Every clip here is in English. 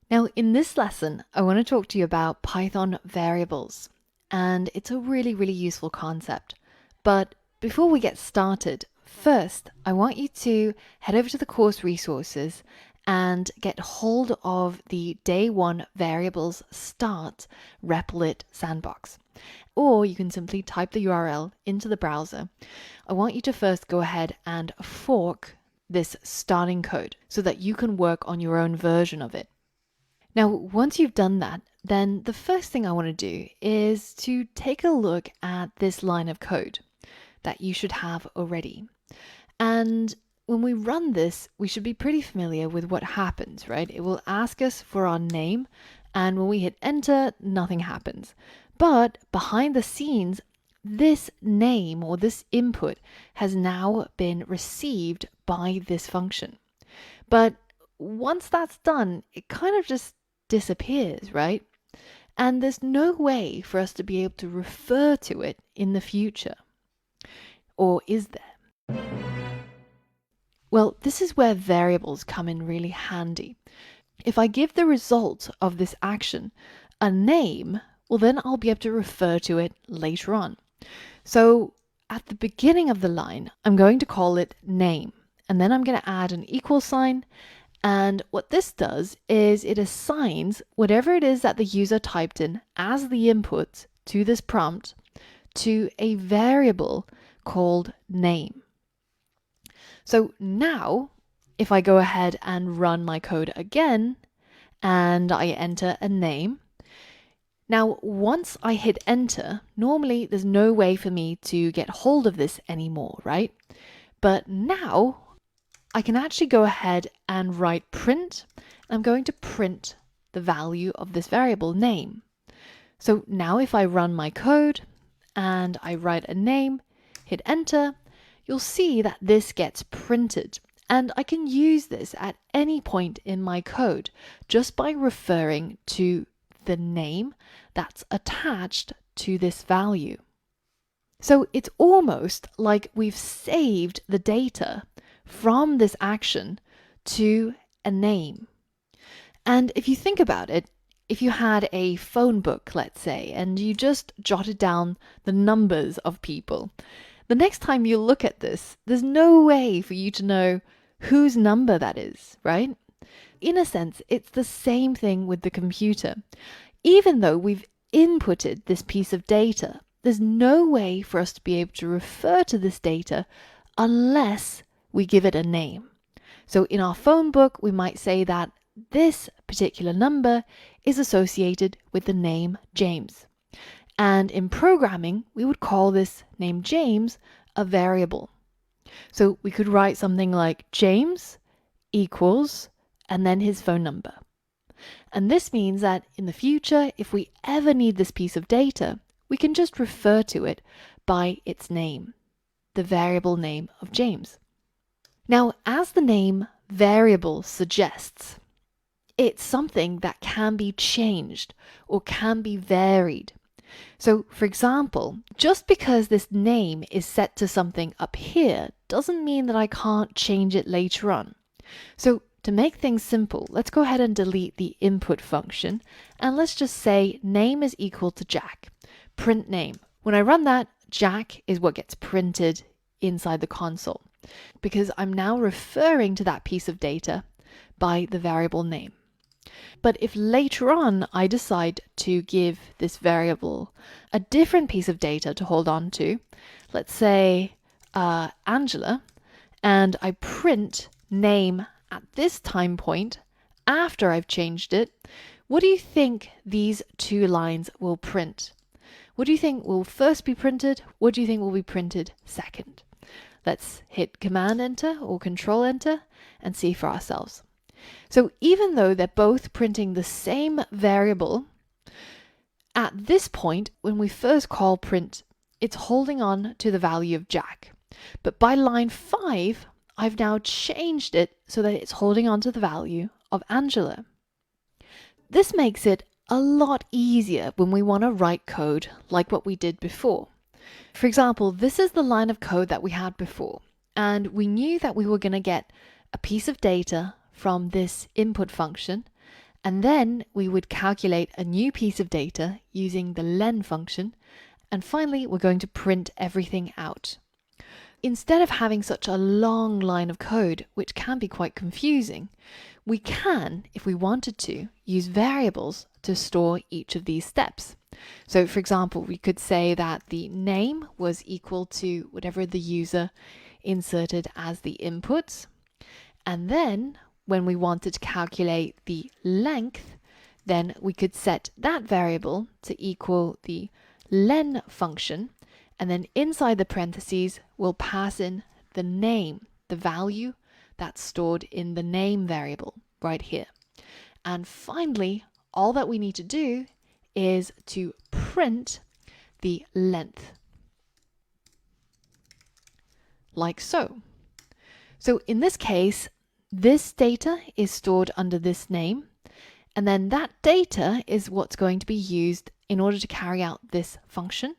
Now, in this lesson, I want to talk to you about Python variables, and it's a really useful concept. But before we get started, first, I want you to head over to the course resources and get hold of the day one variables start replit sandbox. Or you can simply type the URL into the browser. I want you to first go ahead and fork this starting code so that you can work on your own version of it. Now, once you've done that, then the first thing I want to do is to take a look at this line of code that you should have already. And when we run this, we should be pretty familiar with what happens, right? It will ask us for our name, and when we hit enter, nothing happens. But behind the scenes, this name or this input has now been received by this function. But once that's done, it kind of just disappears, right? And there's no way for us to be able to refer to it in the future. Or is there? Well, this is where variables come in really handy. If I give the result of this action a name, well, then I'll be able to refer to it later on. So at the beginning of the line, I'm going to call it name, and then I'm going to add an equal sign. And what this does is it assigns whatever it is that the user typed in as the input to this prompt to a variable called name. So now, if I go ahead and run my code again, and I enter a name, now once I hit enter, normally there's no way for me to get hold of this anymore, right? But now I can actually go ahead and write print. I'm going to print the value of this variable name. So now if I run my code and I write a name, hit enter, you'll see that this gets printed. And I can use this at any point in my code just by referring to the name that's attached to this value. So it's almost like we've saved the data from this action to a name. And if you think about it, if you had a phone book, let's say, and you just jotted down the numbers of people, the next time you look at this, there's no way for you to know whose number that is, right? In a sense, it's the same thing with the computer. Even though we've inputted this piece of data, there's no way for us to be able to refer to this data unless we give it a name. So in our phone book, we might say that this particular number is associated with the name James. And in programming, we would call this name James a variable. So we could write something like James equals, and then his phone number. And this means that in the future, if we ever need this piece of data, we can just refer to it by its name, the variable name of James. Now, as the name variable suggests, it's something that can be changed or can be varied. So, for example, just because this name is set to something up here doesn't mean that I can't change it later on. So, to make things simple, let's go ahead and delete the input function, and let's just say name is equal to Jack. Print name. When I run that, Jack is what gets printed inside the console, because I'm now referring to that piece of data by the variable name. But if later on I decide to give this variable a different piece of data to hold on to, let's say Angela, and I print name at this time point after I've changed it, what do you think these two lines will print? What do you think will first be printed? What do you think will be printed second? Let's hit Command Enter or Control Enter and see for ourselves. So even though they're both printing the same variable, at this point, when we first call print, it's holding on to the value of Jack. But by line 5, I've now changed it so that it's holding on to the value of Angela. This makes it a lot easier when we want to write code like what we did before. For example, this is the line of code that we had before, and we knew that we were going to get a piece of data from this input function, And then we would calculate a new piece of data using the len function. And finally, we're going to print everything out. Instead of having such a long line of code, which can be quite confusing, we can, if we wanted to, use variables to store each of these steps. So for example, we could say that the name was equal to whatever the user inserted as the inputs. And then when we wanted to calculate the length, then we could set that variable to equal the len function. And then inside the parentheses, we'll pass in the name, the value that's stored in the name variable right here. And finally, all that we need to do is to print the length, like so. So in this case, this data is stored under this name, and then that data is what's going to be used in order to carry out this function.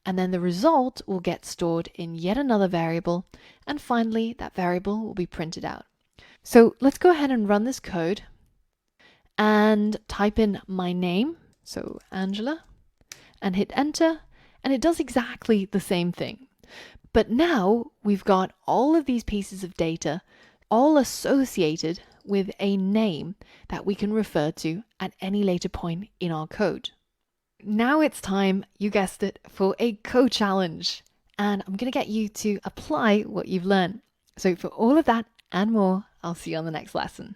And then the result will get stored in yet another variable, and finally that variable will be printed out. So let's go ahead and run this code and type in my name, so Angela, and hit enter, and it does exactly the same thing. But now we've got all of these pieces of data all associated with a name that we can refer to at any later point in our code. Now it's time, you guessed it, for a code challenge. And I'm going to get you to apply what you've learned. So for all of that and more, I'll see you on the next lesson.